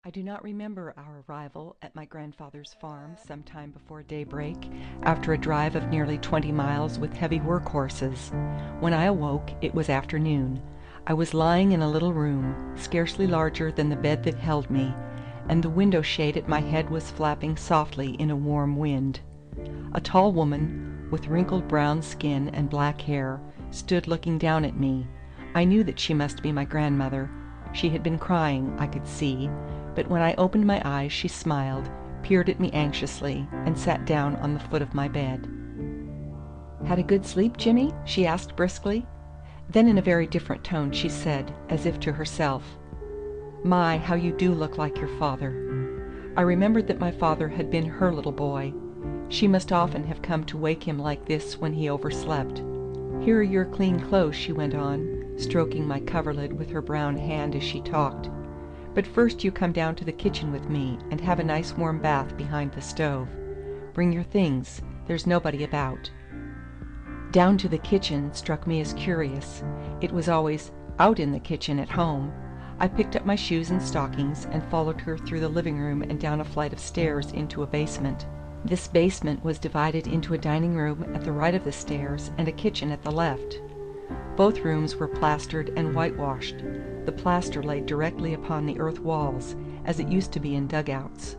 I do not remember our arrival at my grandfather's farm some time before daybreak, after a drive of nearly 20 miles with heavy work horses. When I awoke, it was afternoon. I was lying in a little room, scarcely larger than the bed that held me, and the window shade at my head was flapping softly in a warm wind. A tall woman, with wrinkled brown skin and black hair, stood looking down at me. I knew that she must be my grandmother. She had been crying, I could see, but when I opened my eyes she smiled, peered at me anxiously, and sat down on the foot of my bed. "Had a good sleep, Jimmy?" she asked briskly. Then in a very different tone she said, as if to herself, "My, how you do look like your father." I remembered that my father had been her little boy. She must often have come to wake him like this when he overslept. "Here are your clean clothes," she went on, stroking my coverlid with her brown hand as she talked. "But first you come down to the kitchen with me, and have a nice warm bath behind the stove. Bring your things. There's nobody about." Down to the kitchen struck me as curious. It was always out in the kitchen at home. I picked up my shoes and stockings, and followed her through the living room and down a flight of stairs into a basement. This basement was divided into a dining room at the right of the stairs and a kitchen at the left. Both rooms were plastered and whitewashed. The plaster lay directly upon the earth walls, as it used to be in dugouts.